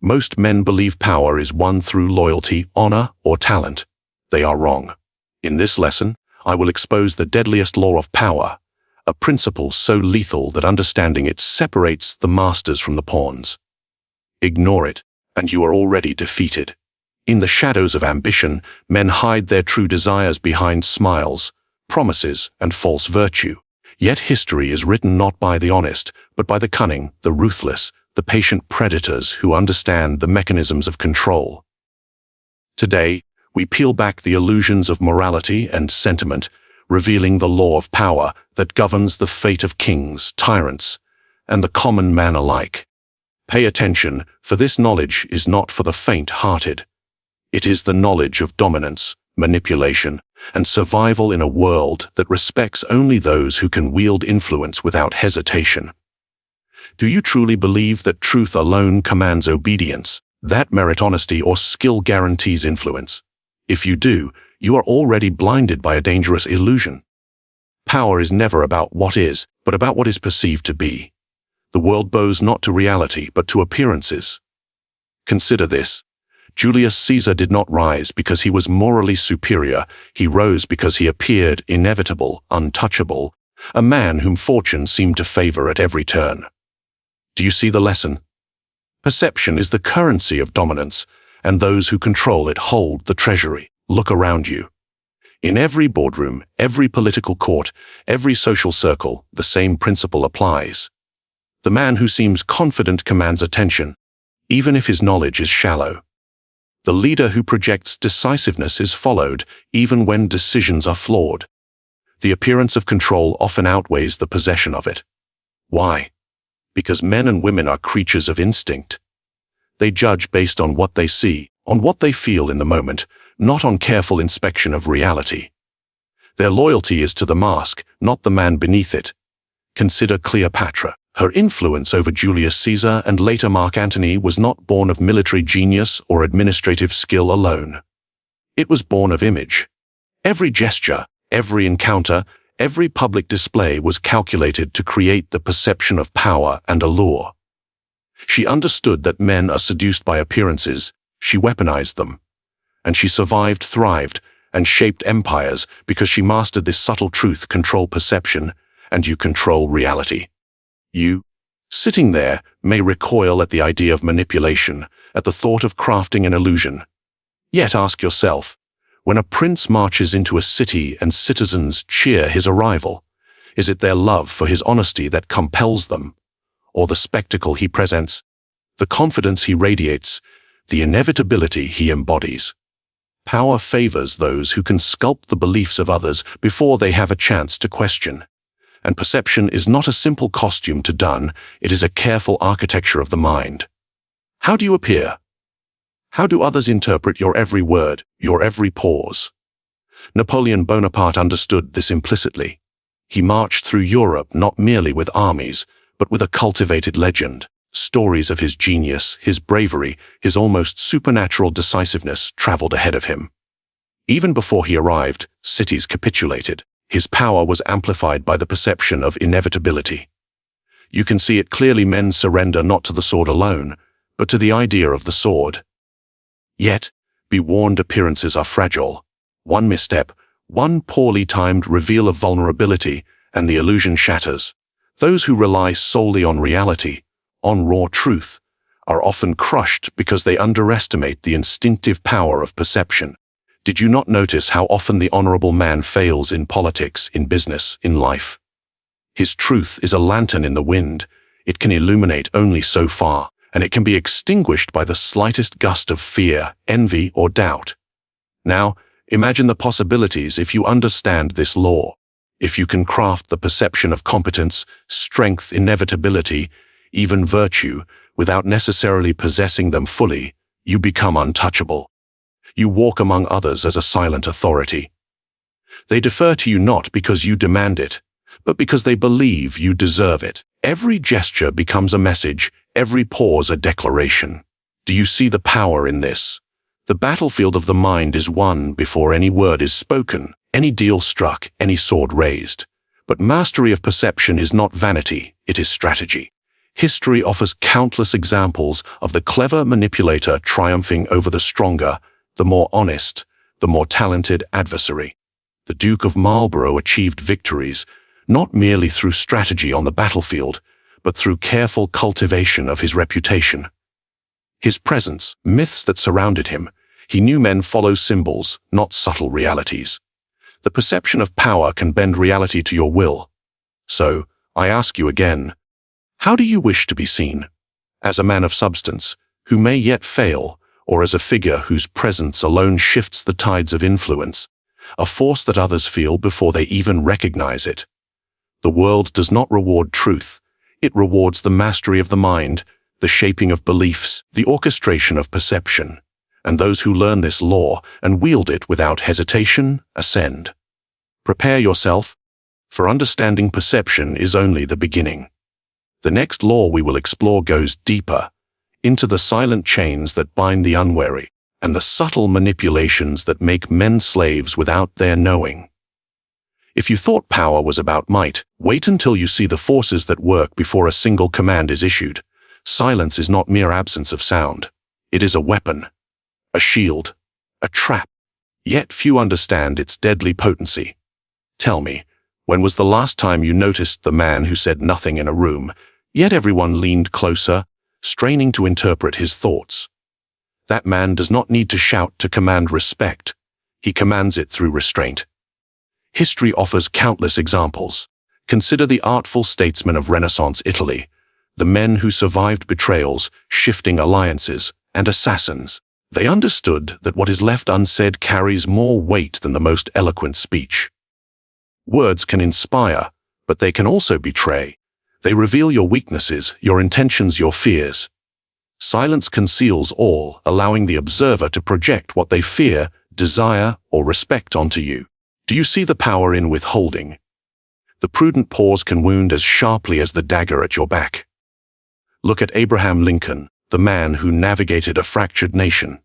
Most men believe power is won through loyalty, honor, or talent. They are wrong. In this lesson, I will expose the deadliest law of power, a principle so lethal that understanding it separates the masters from the pawns. Ignore it, and you are already defeated. In the shadows of ambition, men hide their true desires behind smiles, promises, and false virtue. Yet history is written not by the honest, but by the cunning, the ruthless, the patient predators who understand the mechanisms of control. Today, we peel back the illusions of morality and sentiment, revealing the law of power that governs the fate of kings, tyrants, and the common man alike. Pay attention, for this knowledge is not for the faint-hearted. It is the knowledge of dominance, manipulation, and survival in a world that respects only those who can wield influence without hesitation. Do you truly believe that truth alone commands obedience, that merit honesty or skill guarantees influence? If you do, you are already blinded by a dangerous illusion. Power is never about what is, but about what is perceived to be. The world bows not to reality, but to appearances. Consider this. Julius Caesar did not rise because he was morally superior. He rose because he appeared inevitable, untouchable, a man whom fortune seemed to favor at every turn. Do you see the lesson? Perception is the currency of dominance, and those who control it hold the treasury. Look around you. In every boardroom, every political court, every social circle, the same principle applies. The man who seems confident commands attention, even if his knowledge is shallow. The leader who projects decisiveness is followed, even when decisions are flawed. The appearance of control often outweighs the possession of it. Why? Because men and women are creatures of instinct. They judge based on what they see, on what they feel in the moment, not on careful inspection of reality. Their loyalty is to the mask, not the man beneath it. Consider Cleopatra. Her influence over Julius Caesar and later Mark Antony was not born of military genius or administrative skill alone. It was born of image. Every gesture, every encounter, every public display was calculated to create the perception of power and allure. She understood that men are seduced by appearances. She weaponized them. And she survived, thrived, and shaped empires because she mastered this subtle truth: control perception, and you control reality. You, sitting there, may recoil at the idea of manipulation, at the thought of crafting an illusion. Yet ask yourself, when a prince marches into a city and citizens cheer his arrival, is it their love for his honesty that compels them, or the spectacle he presents, the confidence he radiates, the inevitability he embodies? Power favors those who can sculpt the beliefs of others before they have a chance to question. And perception is not a simple costume to don, it is a careful architecture of the mind. How do you appear? How do others interpret your every word, your every pause? Napoleon Bonaparte understood this implicitly. He marched through Europe not merely with armies, but with a cultivated legend. Stories of his genius, his bravery, his almost supernatural decisiveness traveled ahead of him. Even before he arrived, cities capitulated. His power was amplified by the perception of inevitability. You can see it clearly. Men surrender not to the sword alone, but to the idea of the sword. Yet, be warned, appearances are fragile. One misstep, one poorly timed reveal of vulnerability, and the illusion shatters. Those who rely solely on reality, on raw truth, are often crushed because they underestimate the instinctive power of perception. Did you not notice how often the honorable man fails in politics, in business, in life? His truth is a lantern in the wind. It can illuminate only so far, and it can be extinguished by the slightest gust of fear, envy, or doubt. Now, imagine the possibilities if you understand this law. If you can craft the perception of competence, strength, inevitability, even virtue, without necessarily possessing them fully, you become untouchable. You walk among others as a silent authority. They defer to you not because you demand it, but because they believe you deserve it. Every gesture becomes a message, every pause a declaration. Do you see the power in this? The battlefield of the mind is won before any word is spoken, any deal struck, any sword raised. But mastery of perception is not vanity, it is strategy. History offers countless examples of the clever manipulator triumphing over the stronger, the more honest, the more talented adversary. The Duke of Marlborough achieved victories, not merely through strategy on the battlefield, but through careful cultivation of his reputation. His presence, myths that surrounded him, he knew men follow symbols, not subtle realities. The perception of power can bend reality to your will. So, I ask you again, how do you wish to be seen? As a man of substance, who may yet fail, or as a figure whose presence alone shifts the tides of influence, a force that others feel before they even recognize it? The world does not reward truth. It rewards the mastery of the mind, the shaping of beliefs, the orchestration of perception. And those who learn this law and wield it without hesitation ascend. Prepare yourself, for understanding perception is only the beginning. The next law we will explore goes deeper, into the silent chains that bind the unwary, and the subtle manipulations that make men slaves without their knowing. If you thought power was about might, wait until you see the forces that work before a single command is issued. Silence is not mere absence of sound. It is a weapon, a shield, a trap. Yet few understand its deadly potency. Tell me, when was the last time you noticed the man who said nothing in a room, yet everyone leaned closer, straining to interpret his thoughts? That man does not need to shout to command respect. He commands it through restraint. History offers countless examples. Consider the artful statesmen of Renaissance Italy, the men who survived betrayals, shifting alliances, and assassins. They understood that what is left unsaid carries more weight than the most eloquent speech. Words can inspire, but they can also betray. They reveal your weaknesses, your intentions, your fears. Silence conceals all, allowing the observer to project what they fear, desire, or respect onto you. Do you see the power in withholding? The prudent pause can wound as sharply as the dagger at your back. Look at Abraham Lincoln, the man who navigated a fractured nation.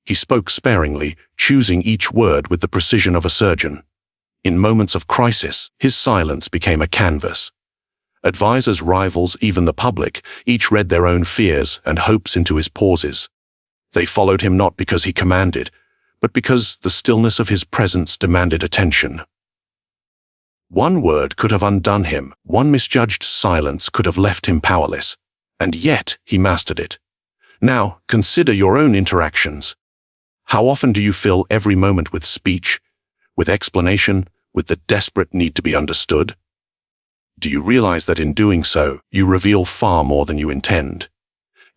He spoke sparingly, choosing each word with the precision of a surgeon. In moments of crisis, his silence became a canvas. Advisors, rivals, even the public, each read their own fears and hopes into his pauses. They followed him not because he commanded, but because the stillness of his presence demanded attention. One word could have undone him, one misjudged silence could have left him powerless, and yet he mastered it. Now, consider your own interactions. How often do you fill every moment with speech, with explanation, with the desperate need to be understood? Do you realize that in doing so, you reveal far more than you intend?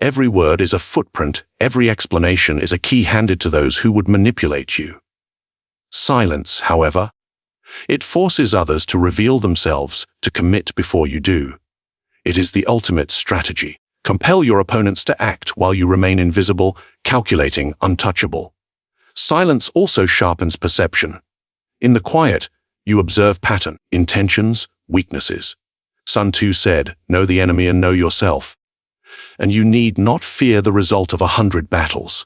Every word is a footprint, every explanation is a key handed to those who would manipulate you. Silence, however, it forces others to reveal themselves, to commit before you do. It is the ultimate strategy. Compel your opponents to act while you remain invisible, calculating, untouchable. Silence also sharpens perception. In the quiet, you observe pattern, intentions, weaknesses. Sun Tzu said, "Know the enemy and know yourself." And you need not fear the result of 100 battles.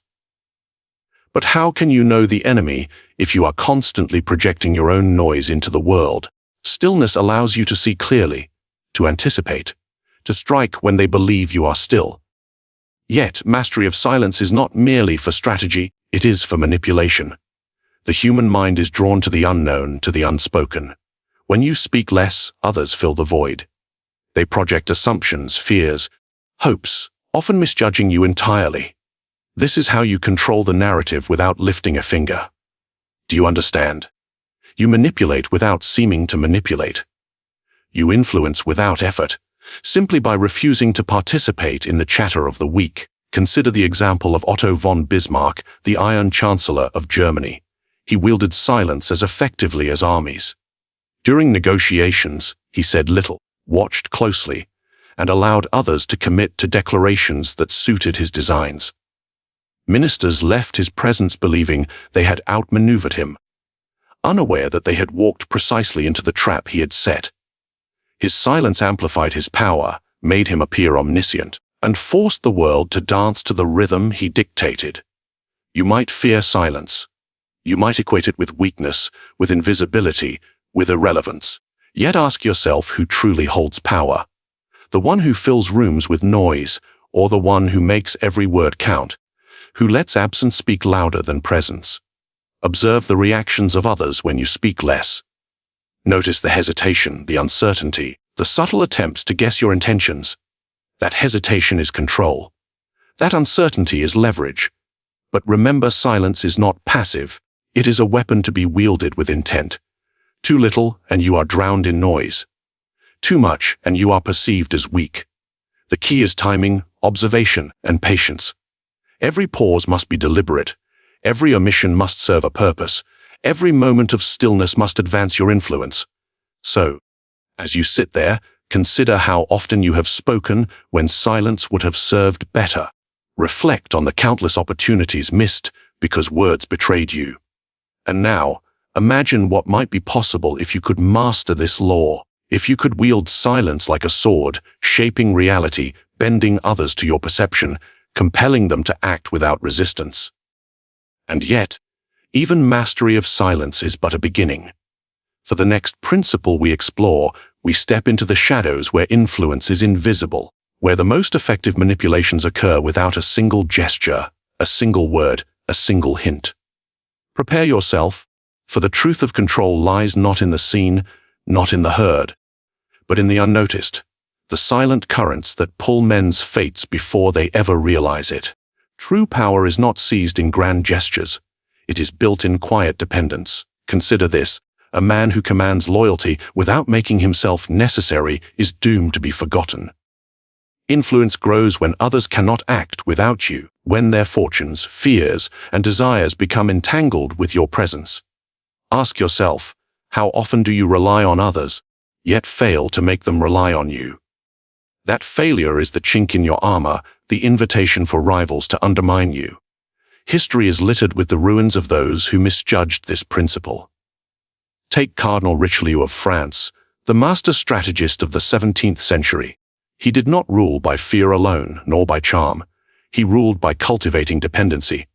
But how can you know the enemy if you are constantly projecting your own noise into the world? Stillness allows you to see clearly, to anticipate, to strike when they believe you are still. Yet, mastery of silence is not merely for strategy, it is for manipulation. The human mind is drawn to the unknown, to the unspoken. When you speak less, others fill the void. They project assumptions, fears, hopes, often misjudging you entirely. This is how you control the narrative without lifting a finger. Do you understand? You manipulate without seeming to manipulate. You influence without effort, simply by refusing to participate in the chatter of the weak. Consider the example of Otto von Bismarck, the Iron Chancellor of Germany. He wielded silence as effectively as armies. During negotiations, he said little, watched closely, and allowed others to commit to declarations that suited his designs. Ministers left his presence believing they had outmaneuvered him, unaware that they had walked precisely into the trap he had set. His silence amplified his power, made him appear omniscient, and forced the world to dance to the rhythm he dictated. You might fear silence. You might equate it with weakness, with invisibility, with irrelevance. Yet ask yourself who truly holds power. the one who fills rooms with noise, or the one who makes every word count, who lets absence speak louder than presence. Observe the reactions of others when you speak less. Notice the hesitation, the uncertainty, the subtle attempts to guess your intentions. That hesitation is control. That uncertainty is leverage. But remember, silence is not passive. It is a weapon to be wielded with intent. Too little, and you are drowned in noise. Too much, and you are perceived as weak. The key is timing, observation, and patience. Every pause must be deliberate. Every omission must serve a purpose. Every moment of stillness must advance your influence. So, as you sit there, consider how often you have spoken when silence would have served better. Reflect on the countless opportunities missed because words betrayed you. And now, imagine what might be possible if you could master this law, if you could wield silence like a sword, shaping reality, bending others to your perception, compelling them to act without resistance. And yet, even mastery of silence is but a beginning. For the next principle we explore, we step into the shadows where influence is invisible, where the most effective manipulations occur without a single gesture, a single word, a single hint. Prepare yourself, for the truth of control lies not in the seen, not in the heard, but in the unnoticed, the silent currents that pull men's fates before they ever realize it. True power is not seized in grand gestures. It is built in quiet dependence. Consider this: a man who commands loyalty without making himself necessary is doomed to be forgotten. Influence grows when others cannot act without you, when their fortunes, fears, and desires become entangled with your presence. Ask yourself, how often do you rely on others, yet fail to make them rely on you? That failure is the chink in your armor, the invitation for rivals to undermine you. History is littered with the ruins of those who misjudged this principle. Take Cardinal Richelieu of France, the master strategist of the 17th century. He did not rule by fear alone, nor by charm. He ruled by cultivating dependency.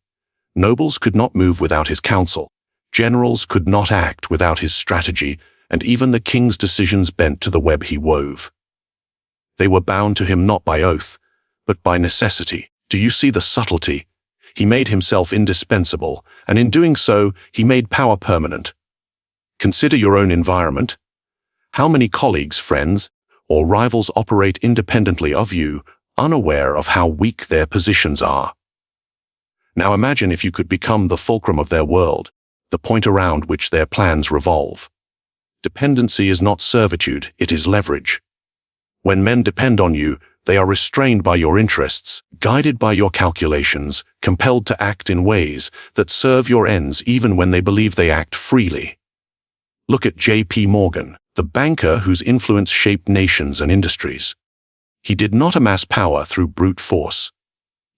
Nobles could not move without his counsel. Generals could not act without his strategy, and even the king's decisions bent to the web he wove. They were bound to him not by oath, but by necessity. Do you see the subtlety? He made himself indispensable, and in doing so, he made power permanent. Consider your own environment. How many colleagues, friends, or rivals operate independently of you, unaware of how weak their positions are? Now imagine if you could become the fulcrum of their world, the point around which their plans revolve. Dependency is not servitude, it is leverage. When men depend on you, they are restrained by your interests, guided by your calculations, compelled to act in ways that serve your ends even when they believe they act freely. Look at J.P. Morgan, the banker whose influence shaped nations and industries. He did not amass power through brute force.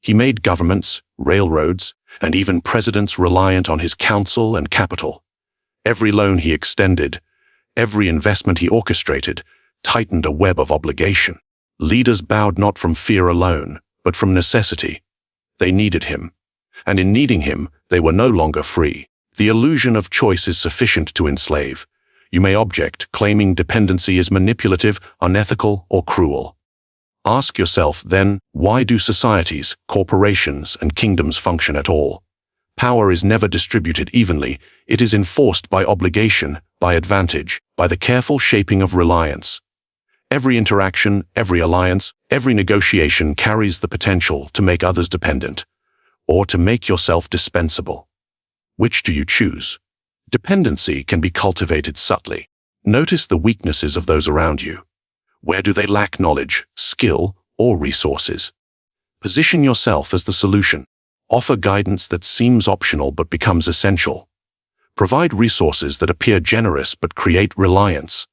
He made governments, railroads, and even presidents reliant on his counsel and capital. Every loan he extended, every investment he orchestrated, tightened a web of obligation. Leaders bowed not from fear alone, but from necessity. They needed him, and in needing him, they were no longer free. The illusion of choice is sufficient to enslave. You may object, claiming dependency is manipulative, unethical, or cruel. Ask yourself, then, why do societies, corporations, and kingdoms function at all? Power is never distributed evenly. It is enforced by obligation, by advantage, by the careful shaping of reliance. Every interaction, every alliance, every negotiation carries the potential to make others dependent, or to make yourself dispensable. Which do you choose? Dependency can be cultivated subtly. Notice the weaknesses of those around you. Where do they lack knowledge, skill, or resources? Position yourself as the solution. Offer guidance that seems optional but becomes essential. Provide resources that appear generous but create reliance.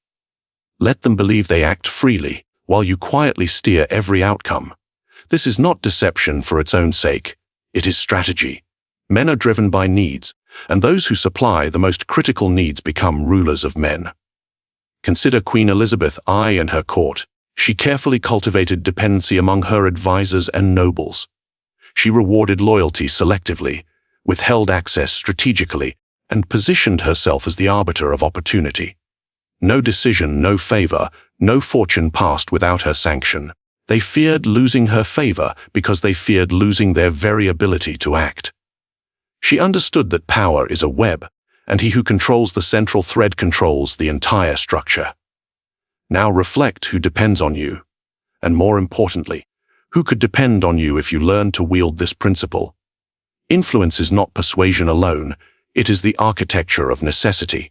Let them believe they act freely, while you quietly steer every outcome. This is not deception for its own sake. It is strategy. Men are driven by needs, and those who supply the most critical needs become rulers of men. Consider Queen Elizabeth I and her court. She carefully cultivated dependency among her advisors and nobles. She rewarded loyalty selectively, withheld access strategically, and positioned herself as the arbiter of opportunity. No decision, no favor, no fortune passed without her sanction. They feared losing her favor because they feared losing their very ability to act. She understood that power is a web, and he who controls the central thread controls the entire structure. Now reflect who depends on you, and more importantly, who could depend on you if you learn to wield this principle. Influence is not persuasion alone, it is the architecture of necessity.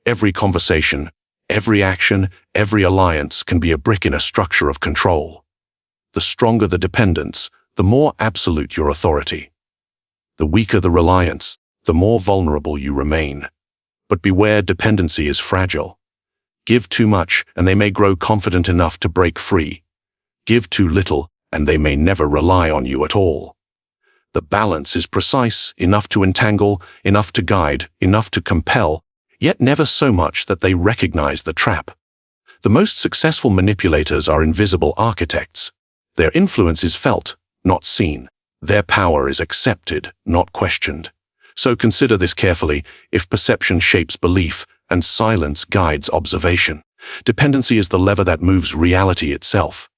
Every conversation, every action, every alliance can be a brick in a structure of control. The stronger the dependence, the more absolute your authority. The weaker the reliance, the more vulnerable you remain. But beware, dependency is fragile. Give too much, and they may grow confident enough to break free. Give too little, and they may never rely on you at all. The balance is precise, enough to entangle, enough to guide, enough to compel, yet never so much that they recognize the trap. The most successful manipulators are invisible architects. Their influence is felt, not seen. Their power is accepted, not questioned. So consider this carefully. If perception shapes belief, and silence guides observation, dependency is the lever that moves reality itself.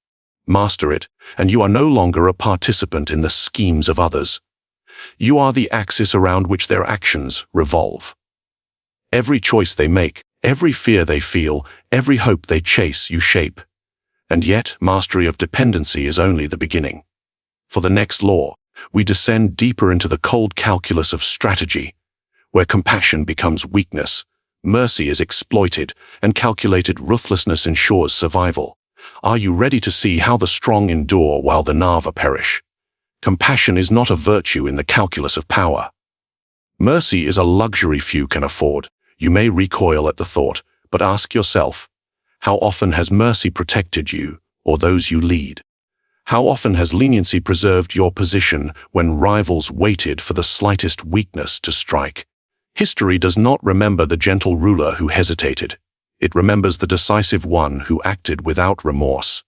Master it, and you are no longer a participant in the schemes of others. You are the axis around which their actions revolve. Every choice they make, every fear they feel, every hope they chase, you shape. And yet, mastery of dependency is only the beginning. For the next law, we descend deeper into the cold calculus of strategy, where compassion becomes weakness, mercy is exploited, and calculated ruthlessness ensures survival. Are you ready to see how the strong endure while the Nava perish? Compassion is not a virtue in the calculus of power. Mercy is a luxury few can afford. You may recoil at the thought, but ask yourself, how often has mercy protected you or those you lead? How often has leniency preserved your position when rivals waited for the slightest weakness to strike? History does not remember the gentle ruler who hesitated. It remembers the decisive one who acted without remorse.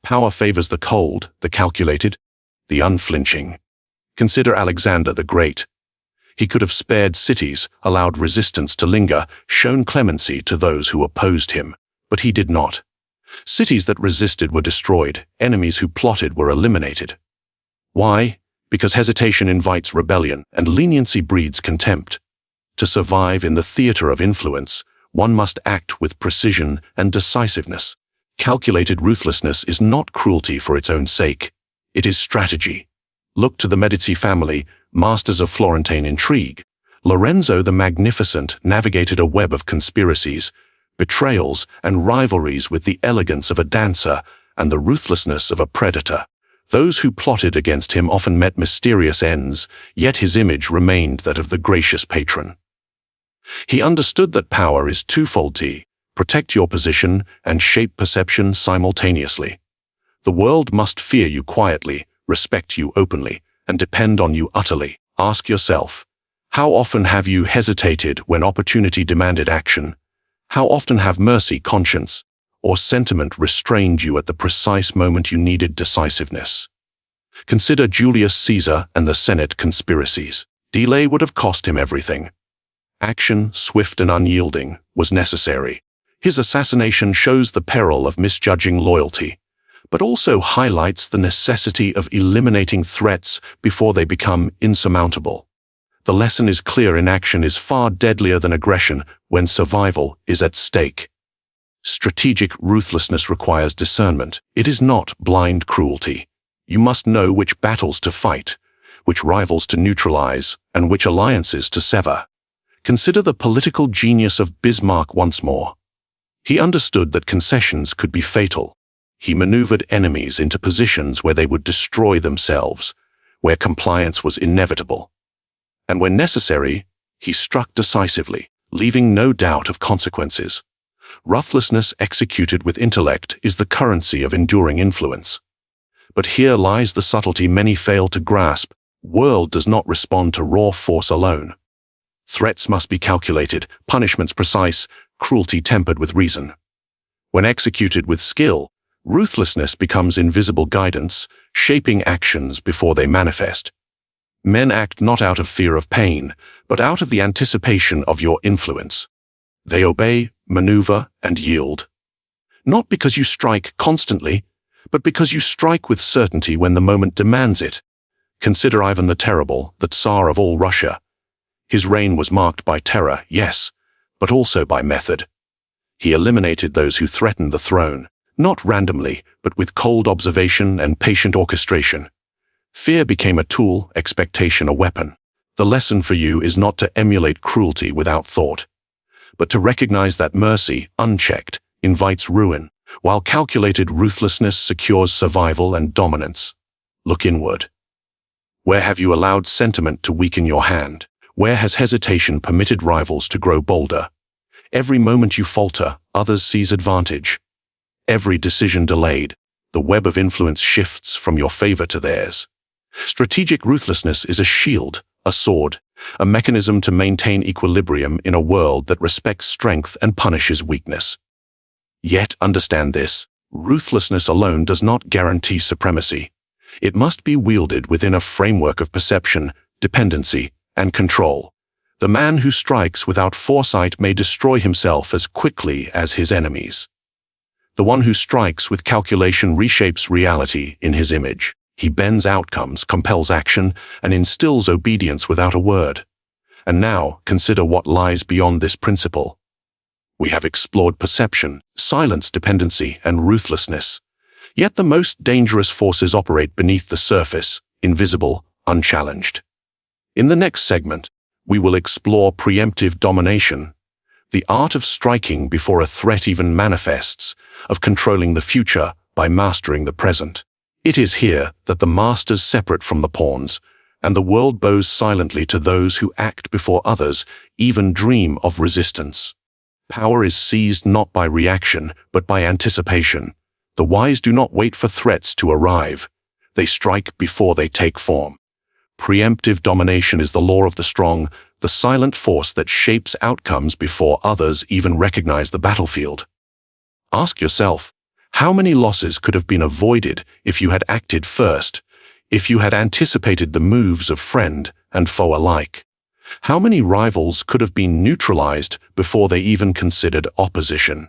Power favors the cold, the calculated, the unflinching. Consider Alexander the Great. He could have spared cities, allowed resistance to linger, shown clemency to those who opposed him, but he did not. Cities that resisted were destroyed, enemies who plotted were eliminated. Why? Because hesitation invites rebellion, and leniency breeds contempt. To survive in the theater of influence, one must act with precision and decisiveness. Calculated ruthlessness is not cruelty for its own sake. It is strategy. Look to the Medici family, masters of Florentine intrigue. Lorenzo the Magnificent navigated a web of conspiracies, betrayals, and rivalries with the elegance of a dancer and the ruthlessness of a predator. Those who plotted against him often met mysterious ends, yet his image remained that of the gracious patron. He understood that power is twofold: to protect your position and shape perception simultaneously. The world must fear you quietly, respect you openly, and depend on you utterly. Ask yourself, how often have you hesitated when opportunity demanded action? How often have mercy, conscience, or sentiment restrained you at the precise moment you needed decisiveness? Consider Julius Caesar and the Senate conspiracies. Delay would have cost him everything. Action, swift and unyielding, was necessary. His assassination shows the peril of misjudging loyalty, but also highlights the necessity of eliminating threats before they become insurmountable. The lesson is clear: inaction is far deadlier than aggression when survival is at stake. Strategic ruthlessness requires discernment. It is not blind cruelty. You must know which battles to fight, which rivals to neutralize, and which alliances to sever. Consider the political genius of Bismarck once more. He understood that concessions could be fatal. He maneuvered enemies into positions where they would destroy themselves, where compliance was inevitable. And when necessary, he struck decisively, leaving no doubt of consequences. Ruthlessness executed with intellect is the currency of enduring influence. But here lies the subtlety many fail to grasp. World does not respond to raw force alone. Threats must be calculated, punishments precise, cruelty tempered with reason. When executed with skill, ruthlessness becomes invisible guidance, shaping actions before they manifest. Men act not out of fear of pain, but out of the anticipation of your influence. They obey, maneuver, and yield. Not because you strike constantly, but because you strike with certainty when the moment demands it. Consider Ivan the Terrible, the Tsar of all Russia. His reign was marked by terror, yes, but also by method. He eliminated those who threatened the throne, not randomly, but with cold observation and patient orchestration. Fear became a tool, expectation a weapon. The lesson for you is not to emulate cruelty without thought, but to recognize that mercy, unchecked, invites ruin, while calculated ruthlessness secures survival and dominance. Look inward. Where have you allowed sentiment to weaken your hand? Where has hesitation permitted rivals to grow bolder? Every moment you falter, others seize advantage. Every decision delayed, the web of influence shifts from your favor to theirs. Strategic ruthlessness is a shield, a sword, a mechanism to maintain equilibrium in a world that respects strength and punishes weakness. Yet understand this, ruthlessness alone does not guarantee supremacy. It must be wielded within a framework of perception, dependency, and control. The man who strikes without foresight may destroy himself as quickly as his enemies. The one who strikes with calculation reshapes reality in his image. He bends outcomes, compels action, and instills obedience without a word. And now, consider what lies beyond this principle. We have explored perception, silence, dependency, and ruthlessness. Yet the most dangerous forces operate beneath the surface, invisible, unchallenged. In the next segment, we will explore preemptive domination, the art of striking before a threat even manifests, of controlling the future by mastering the present. It is here that the masters separate from the pawns, and the world bows silently to those who act before others even dream of resistance. Power is seized not by reaction, but by anticipation. The wise do not wait for threats to arrive. They strike before they take form. Preemptive domination is the law of the strong, the silent force that shapes outcomes before others even recognize the battlefield. Ask yourself, how many losses could have been avoided if you had acted first, if you had anticipated the moves of friend and foe alike? How many rivals could have been neutralized before they even considered opposition?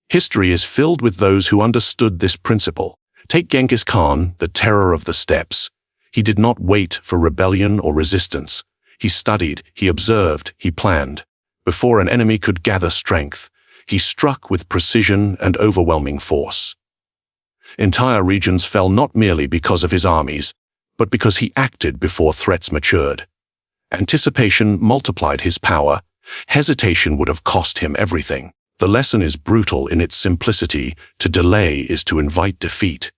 History is filled with those who understood this principle. Take Genghis Khan, the terror of the steppes. He did not wait for rebellion or resistance. He studied, he observed, he planned. Before an enemy could gather strength, he struck with precision and overwhelming force. Entire regions fell not merely because of his armies, but because he acted before threats matured. Anticipation multiplied his power. Hesitation would have cost him everything. The lesson is brutal in its simplicity. To delay is to invite defeat.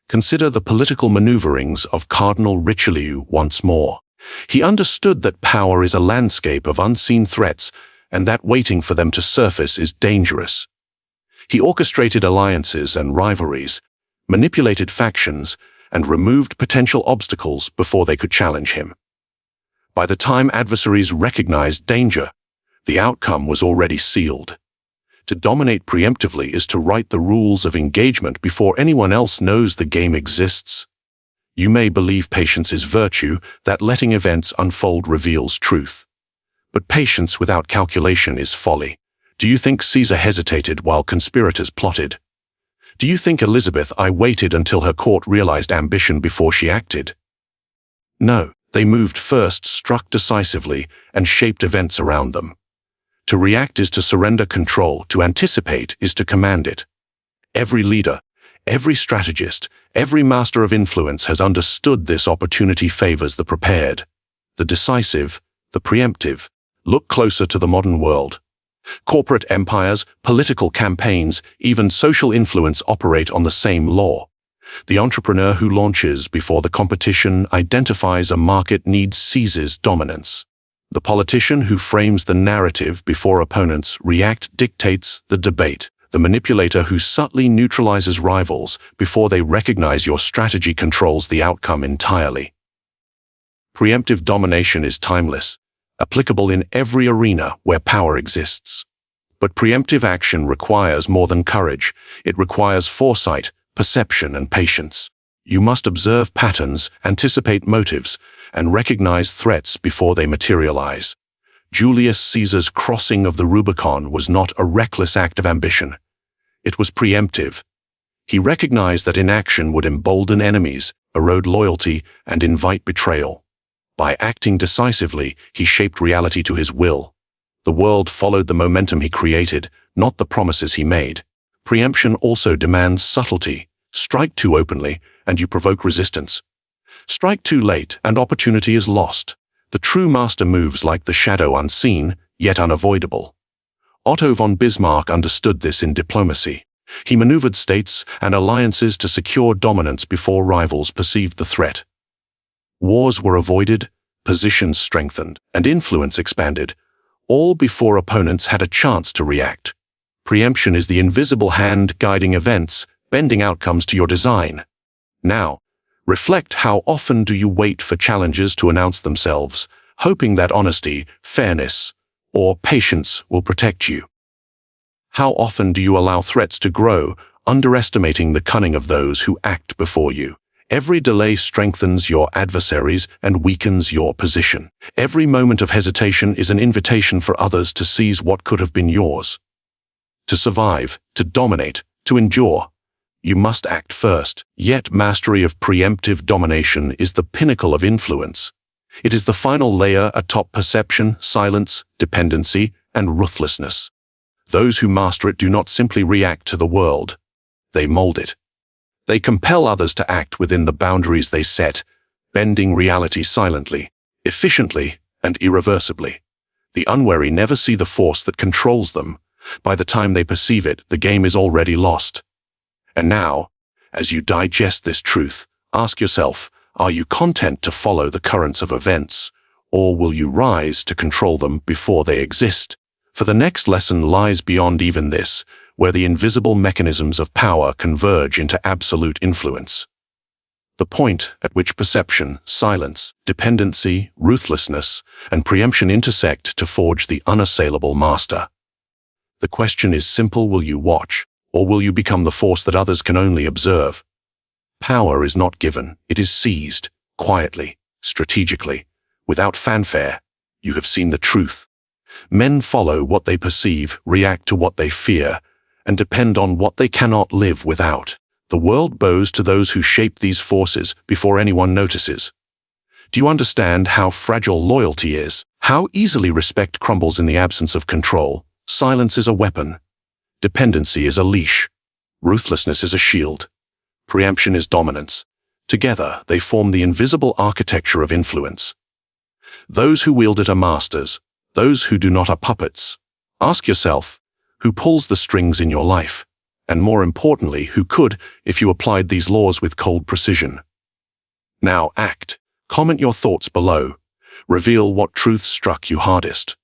Consider the political maneuverings of Cardinal Richelieu once more. He understood that power is a landscape of unseen threats, and that waiting for them to surface is dangerous. He orchestrated alliances and rivalries, manipulated factions, and removed potential obstacles before they could challenge him. By the time adversaries recognized danger, the outcome was already sealed. To dominate preemptively is to write the rules of engagement before anyone else knows the game exists. You may believe patience is virtue, that letting events unfold reveals truth. But patience without calculation is folly. Do you think Caesar hesitated while conspirators plotted? Do you think Elizabeth I waited until her court realized ambition before she acted? No, they moved first, struck decisively, and shaped events around them. To react is to surrender control, to anticipate is to command it. Every leader, every strategist, every master of influence has understood this. Opportunity favors the prepared, the decisive, the preemptive. Look closer to the modern world. Corporate empires, political campaigns, even social influence operate on the same law. The entrepreneur who launches before the competition identifies a market need seizes dominance. The politician who frames the narrative before opponents react dictates the debate. The manipulator who subtly neutralizes rivals before they recognize your strategy controls the outcome entirely. Preemptive domination is timeless, applicable in every arena where power exists. But preemptive action requires more than courage. It requires foresight, perception, and patience. You must observe patterns, anticipate motives, and recognize threats before they materialize. Julius Caesar's crossing of the Rubicon was not a reckless act of ambition. It was preemptive. He recognized that inaction would embolden enemies, erode loyalty, and invite betrayal. By acting decisively, he shaped reality to his will. The world followed the momentum he created, not the promises he made. Preemption also demands subtlety. Strike too openly, and you provoke resistance. Strike too late, and opportunity is lost. The true master moves like the shadow, unseen, yet unavoidable. Otto von Bismarck understood this in diplomacy. He maneuvered states and alliances to secure dominance before rivals perceived the threat. Wars were avoided, positions strengthened, and influence expanded, all before opponents had a chance to react. Preemption is the invisible hand guiding events, bending outcomes to your design. Now, reflect how often do you wait for challenges to announce themselves, hoping that honesty, fairness, or patience will protect you? How often do you allow threats to grow, underestimating the cunning of those who act before you? Every delay strengthens your adversaries and weakens your position. Every moment of hesitation is an invitation for others to seize what could have been yours. To survive, to dominate, to endure, you must act first. Yet mastery of preemptive domination is the pinnacle of influence. It is the final layer atop perception, silence, dependency, and ruthlessness. Those who master it do not simply react to the world. They mold it. They compel others to act within the boundaries they set, bending reality silently, efficiently, and irreversibly. The unwary never see the force that controls them. By the time they perceive it, the game is already lost. And now, as you digest this truth, ask yourself, are you content to follow the currents of events, or will you rise to control them before they exist? For the next lesson lies beyond even this, where the invisible mechanisms of power converge into absolute influence. The point at which perception, silence, dependency, ruthlessness, and preemption intersect to forge the unassailable master. The question is simple: will you watch, or will you become the force that others can only observe? Power is not given, it is seized, quietly, strategically, without fanfare. You have seen the truth. Men follow what they perceive, react to what they fear, and depend on what they cannot live without. The world bows to those who shape these forces before anyone notices. Do you understand how fragile loyalty is? How easily respect crumbles in the absence of control? Silence is a weapon. Dependency is a leash. Ruthlessness is a shield. Preemption is dominance. Together, they form the invisible architecture of influence. Those who wield it are masters. Those who do not are puppets. Ask yourself, who pulls the strings in your life? And more importantly, who could, if you applied these laws with cold precision? Now act. Comment your thoughts below. Reveal what truths struck you hardest.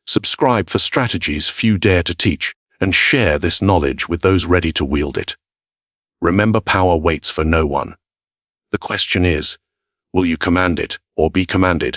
Subscribe for strategies few dare to teach, and share this knowledge with those ready to wield it. Remember, power waits for no one. The question is, will you command it or be commanded?